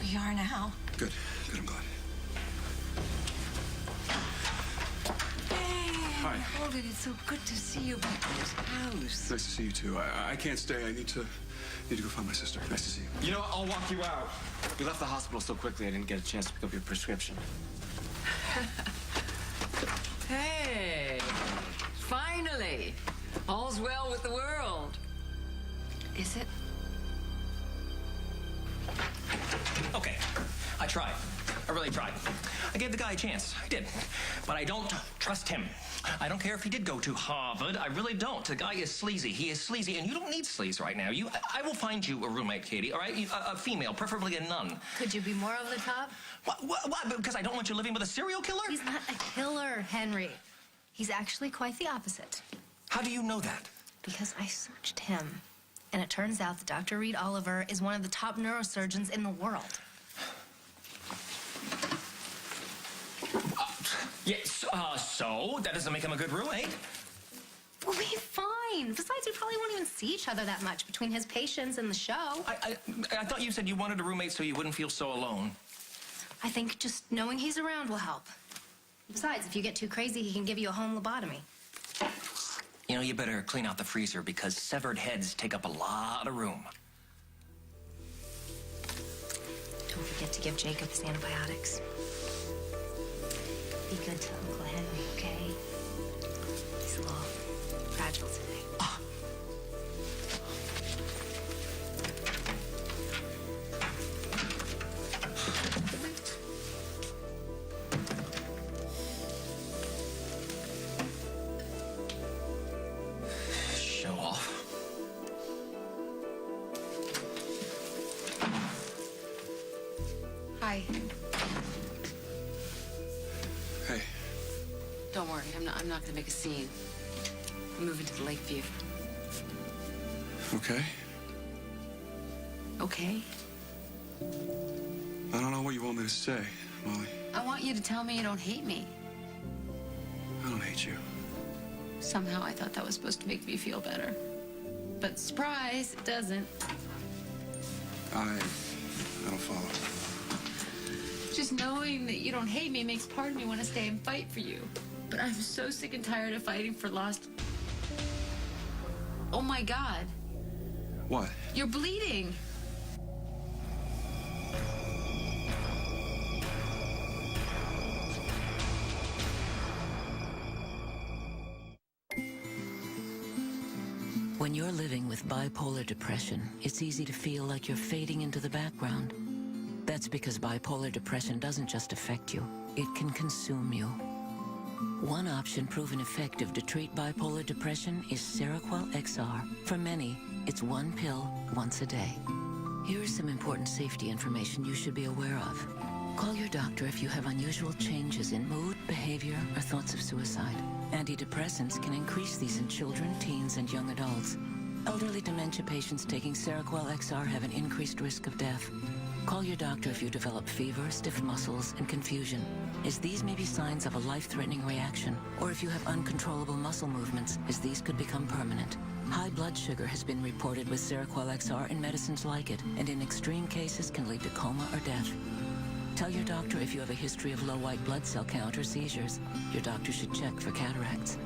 We are now. Good. Good, I'm glad. Hey, Hi. Holden, it's so good to see you back in this house. Nice to see you, too. I can't stay. I need to go find my sister. Nice to see you. You know, I'll walk you out. You left the hospital so quickly I didn't get a chance to pick up your prescription. Hey, finally. All's well with the world. Is it? Okay, I tried. I really tried. I gave the guy a chance. I did. But I don't trust him. I don't care if he did go to Harvard. I really don't. The guy is sleazy. He is sleazy, and you don't need sleaze right now. I will find you a roommate, Katie, all right? A female, preferably a nun. Could you be more over the top? What? Because I don't want you living with a serial killer? He's not a killer, Henry. He's actually quite the opposite. How do you know that? Because I searched him. And it turns out that Dr. Reed Oliver is one of the top neurosurgeons in the world. Yes, so that doesn't make him a good roommate. We'll be fine. fine. Besides, we probably won't even see each other that much between his patients and the show. I thought you said you wanted a roommate so you wouldn't feel so alone. I think just knowing he's around will help. Besides, if you get too crazy, he can give you a home lobotomy. You know, you better clean out the freezer because severed heads take up a lot of room. Don't forget to give Jacob his antibiotics. Be good to Uncle Henry, okay? He's a little fragile today. Show off. Hi. Hey. Don't worry, I'm not gonna make a scene. I'm moving to the Lakeview. Okay. Okay? I don't know what you want me to say, Molly. I want you to tell me you don't hate me. I don't hate you. Somehow I thought that was supposed to make me feel better. But surprise, it doesn't. I don't follow. Just knowing that you don't hate me makes part of me want to stay and fight for you. But I'm so sick and tired of fighting for lost... Oh my God. What? You're bleeding. When you're living with bipolar depression, it's easy to feel like you're fading into the background. That's because bipolar depression doesn't just affect you, it can consume you. One option proven effective to treat bipolar depression is Seroquel XR. For many, it's one pill once a day. Here is some important safety information you should be aware of. Call your doctor if you have unusual changes in mood, behavior, or thoughts of suicide. Antidepressants can increase these in children, teens, and young adults. Elderly dementia patients taking Seroquel XR have an increased risk of death. Call your doctor if you develop fever, stiff muscles, and confusion, as these may be signs of a life-threatening reaction, or if you have uncontrollable muscle movements, as these could become permanent. High blood sugar has been reported with Seroquel XR and medicines like it, and in extreme cases can lead to coma or death. Tell your doctor if you have a history of low white blood cell count or seizures. Your doctor should check for cataracts.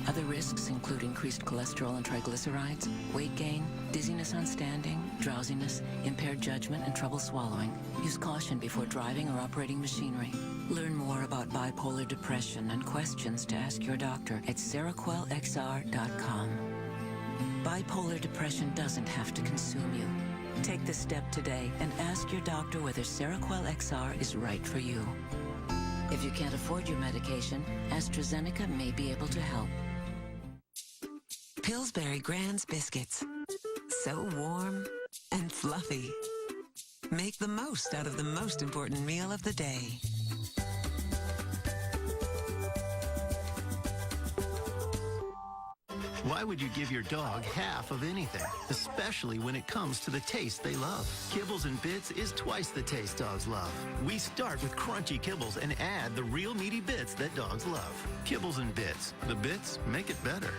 Other risks include increased cholesterol and triglycerides, weight gain, dizziness on standing, drowsiness, impaired judgment, and trouble swallowing. Use caution before driving or operating machinery. Learn more about bipolar depression and questions to ask your doctor at SeroquelXR.com. Bipolar depression doesn't have to consume you. Take the step today and ask your doctor whether Seroquel XR is right for you. If you can't afford your medication, AstraZeneca may be able to help. Pillsbury Grand's biscuits. So warm and fluffy. Make the most out of the most important meal of the day. Why would you give your dog half of anything, especially when it comes to the taste they love? Kibbles and Bits is twice the taste dogs love. We start with crunchy kibbles and add the real meaty bits that dogs love. Kibbles and Bits. The bits make it better.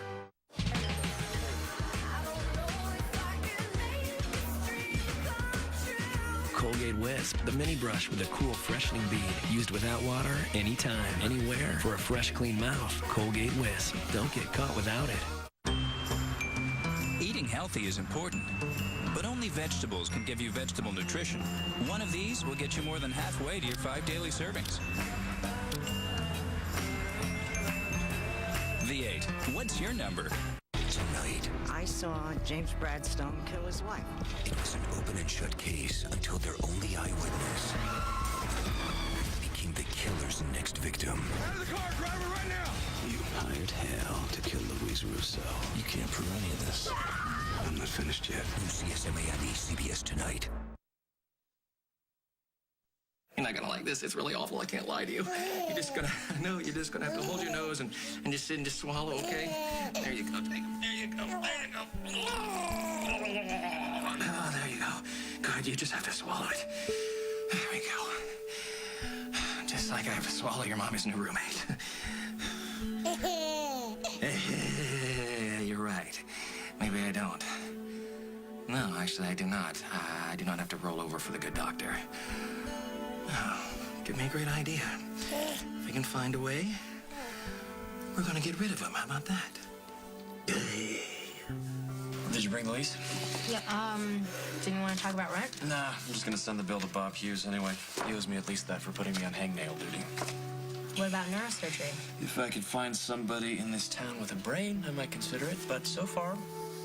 Colgate Wisp, the mini brush with a cool freshening bead. Used without water, anytime, anywhere, for a fresh, clean mouth. Colgate Wisp. Don't get caught without it. Eating healthy is important, but only vegetables can give you vegetable nutrition. One of these will get you more than halfway to your 5 daily servings. V8, what's your number? Tonight, I saw James Bradstone kill his wife. It was an open and shut case until their only eyewitness became the killer's next victim. Out of the car, driver, right now! You hired Hal to kill Louise Russo. You can't prove any of this. I'm not finished yet. New CSMA on CBS tonight. You're not gonna like this. It's really awful. I can't lie to you. You're just gonna have to hold your nose and just sit and just swallow, okay? There you go. There you go. There you go. Oh, there you go. Good. You just have to swallow it. There we go. Just like I have to swallow your mommy's new roommate. You're right. No, actually, I do not. I do not have to roll over for the good doctor. Oh, give me a great idea. If we can find a way, we're gonna get rid of him. How about that? Did you bring the lease? Yeah, didn't want to talk about rent? Nah, I'm just gonna send the bill to Bob Hughes anyway. He owes me at least that for putting me on hangnail duty. What about neurosurgery? If I could find somebody in this town with a brain, I might consider it, but so far,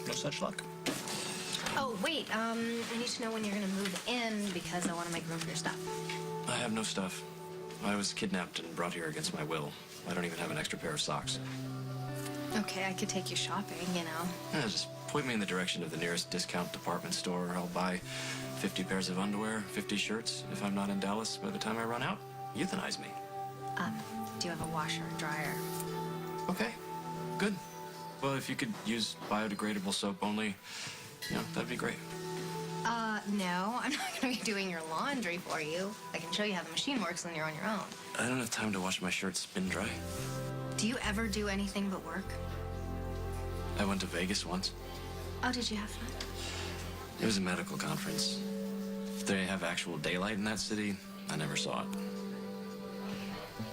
no such luck. Oh, wait, I need to know when you're gonna move in because I want to make room for your stuff. I have no stuff. I was kidnapped and brought here against my will. I don't even have an extra pair of socks. Okay, I could take you shopping, you know. Yeah, just point me in the direction of the nearest discount department store. I'll buy 50 pairs of underwear, 50 shirts. If I'm not in Dallas by the time I run out, euthanize me. Do you have a washer or dryer? Okay, good. Well, if you could use biodegradable soap only, that'd be great. No, I'm not gonna be doing your laundry for you. I can show you how the machine works when you're on your own. I don't have time to wash my shirts spin dry. Do you ever do anything but work? I went to Vegas once. Oh, did you have fun? It was a medical conference. If they have actual daylight in that city, I never saw it.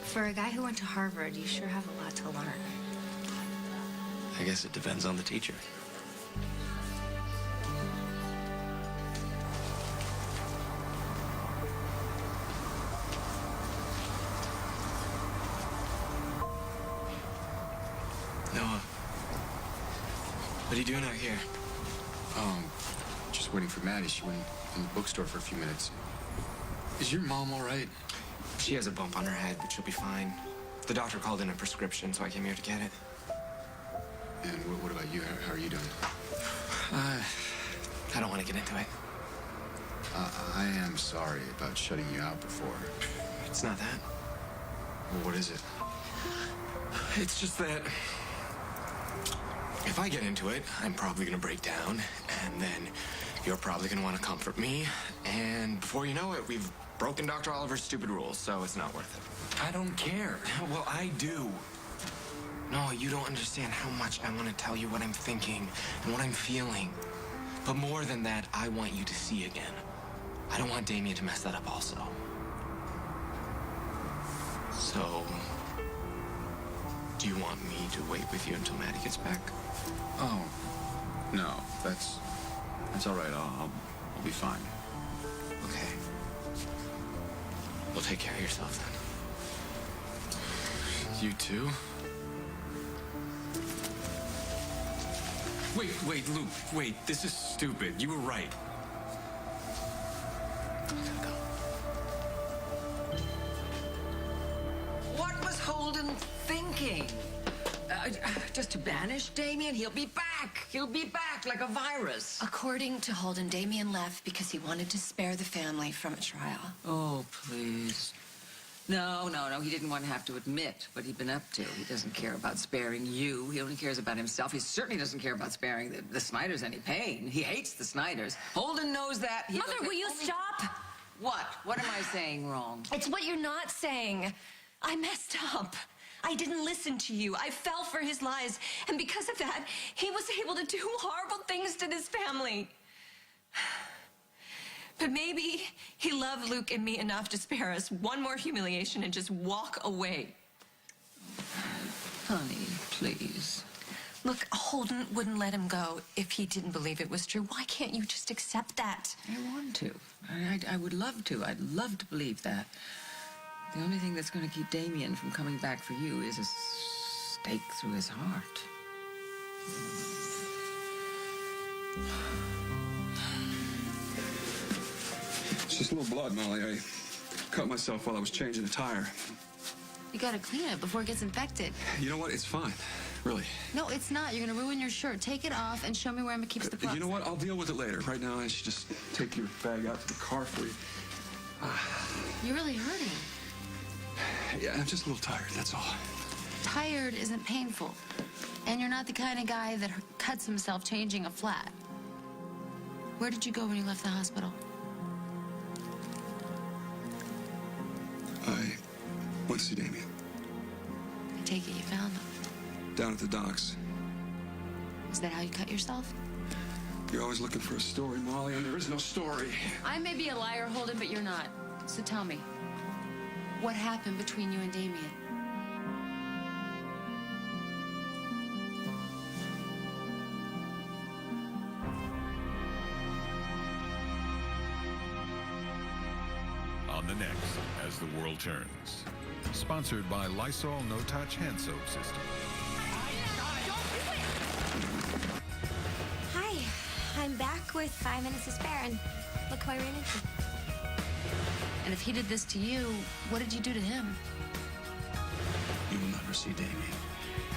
For a guy who went to Harvard, you sure have a lot to learn. I guess it depends on the teacher. Noah, what are you doing out here? Just waiting for Maddie. She went in the bookstore for a few minutes. Is your mom all right? She has a bump on her head, but she'll be fine. The doctor called in a prescription, so I came here to get it. And what about you? How are you doing? I don't want to get into it. I am sorry about shutting you out before. It's not that. Well, what is it? It's just that if I get into it, I'm probably going to break down, and then you're probably going to want to comfort me, and before you know it, we've broken Dr. Oliver's stupid rules, so it's not worth it. I don't care. Well, I do. No, you don't understand how much I want to tell you what I'm thinking and what I'm feeling. But more than that, I want you to see again. I don't want Damien to mess that up also. So, do you want me to wait with you until Maddie gets back? Oh, no, that's all right. I'll be fine. Okay. Well, take care of yourself then. You too? Wait, Luke, wait, this is stupid. You were right. What was Holden thinking? Just to banish Damien? He'll be back. He'll be back like a virus. According to Holden, Damien left because he wanted to spare the family from a trial. Oh, please. No. He didn't want to have to admit what he'd been up to. He doesn't care about sparing you. He only cares about himself. He certainly doesn't care about sparing the Snyders any pain. He hates the Snyders. Holden knows that. Mother, will you stop? What? What am I saying wrong? It's what you're not saying. I messed up. I didn't listen to you. I fell for his lies. And because of that, he was able to do horrible things to this family. But maybe he loved Luke and me enough to spare us one more humiliation and just walk away. Honey, please. Look, Holden wouldn't let him go if he didn't believe it was true. Why can't you just accept that? I want to. I would love to. I'd love to believe that. The only thing that's going to keep Damien from coming back for you is a stake through his heart. It's just a little blood, Molly. I cut myself while I was changing the tire. You gotta clean it before it gets infected. You know what? It's fine. Really. No, it's not. You're gonna ruin your shirt. Take it off and show me where Emma keeps the plugs. You know what? I'll deal with it later. Right now, I should just take your bag out to the car for you. You're really hurting. Yeah, I'm just a little tired, that's all. Tired isn't painful. And you're not the kind of guy that cuts himself changing a flat. Where did you go when you left the hospital? I went to see Damien. I take it you found him. Down at the docks. Is that how you cut yourself? You're always looking for a story, Molly, and there is no story. I may be a liar, Holden, but you're not. So tell me, what happened between you and Damien? On the next, As the World Turns. Sponsored by Lysol No-Touch Hand Soap System. Hi, I'm back with 5 minutes to spare, and look who I ran into. And if he did this to you, what did you do to him? You will never see Damien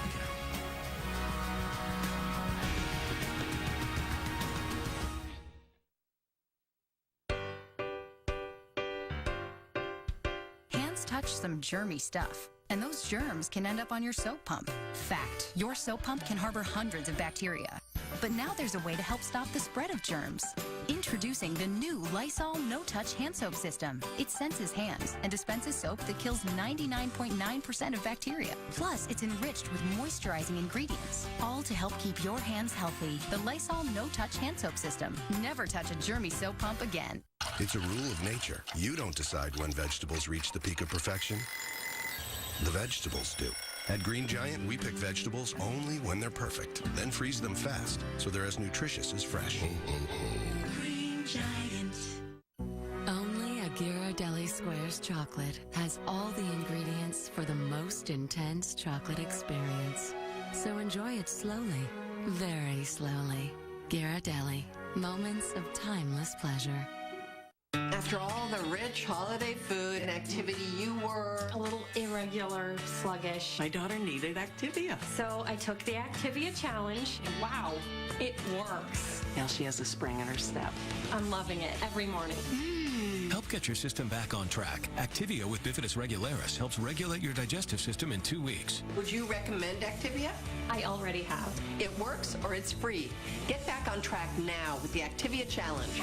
again. Hands touch some germy stuff, and those germs can end up on your soap pump. Fact, your soap pump can harbor hundreds of bacteria. But now there's a way to help stop the spread of germs. Introducing the new Lysol No-Touch Hand Soap System. It senses hands and dispenses soap that kills 99.9% of bacteria. Plus, it's enriched with moisturizing ingredients, all to help keep your hands healthy. The Lysol No-Touch Hand Soap System. Never touch a germy soap pump again. It's a rule of nature. You don't decide when vegetables reach the peak of perfection. The vegetables do. At Green Giant, we pick vegetables only when they're perfect, then freeze them fast so they're as nutritious as fresh. Green Giant. Only a Ghirardelli Squares chocolate has all the ingredients for the most intense chocolate experience. So enjoy it slowly, very slowly. Ghirardelli, moments of timeless pleasure. After all the rich holiday food and activity, you were A little irregular, sluggish. My daughter needed Activia. So I took the Activia challenge, and wow, it works. Now she has a spring in her step. I'm loving it every morning. Help get your system back on track. Activia with Bifidus regularis helps regulate your digestive system in 2 weeks. Would you recommend Activia? I already have. It works or it's free. Get back on track now with the Activia challenge.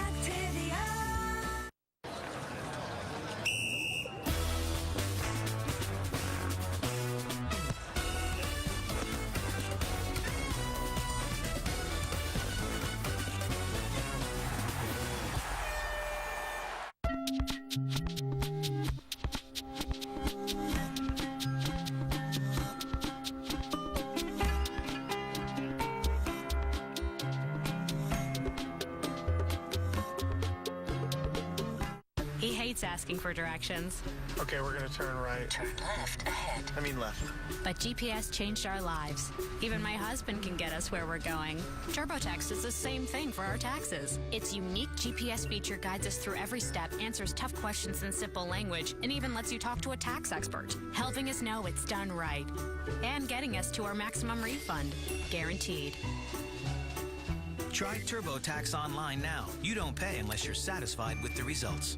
He hates asking for directions. Okay, we're gonna turn right. Turn left ahead. I mean left. But GPS changed our lives. Even my husband can get us where we're going. TurboTax is the same thing for our taxes. Its unique GPS feature guides us through every step, answers tough questions in simple language, and even lets you talk to a tax expert, helping us know it's done right. And getting us to our maximum refund. Guaranteed. Try TurboTax online now. You don't pay unless you're satisfied with the results.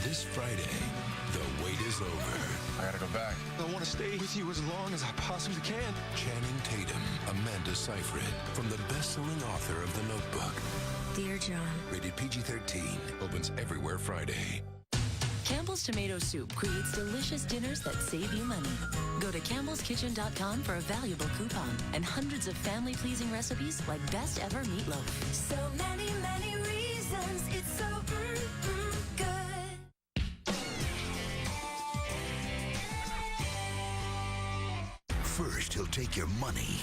This Friday, the wait is over. I gotta go back. I want to stay with you as long as I possibly can. Channing Tatum, Amanda Seyfried, from the best-selling author of The Notebook. Dear John. Rated PG-13. Opens everywhere Friday. Campbell's Tomato Soup creates delicious dinners that save you money. Go to campbellskitchen.com for a valuable coupon and hundreds of family-pleasing recipes like best ever meatloaf. So many, many reasons it's so good. First, he'll take your money.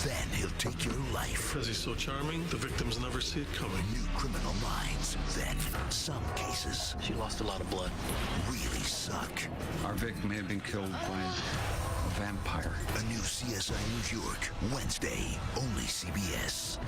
Then he'll take your life. Because he's so charming, the victims never see it coming. New Criminal Minds. Then, some cases. She lost a lot of blood. Really suck. Our Vic may have been killed by a vampire. A new CSI New York. Wednesday. Only CBS.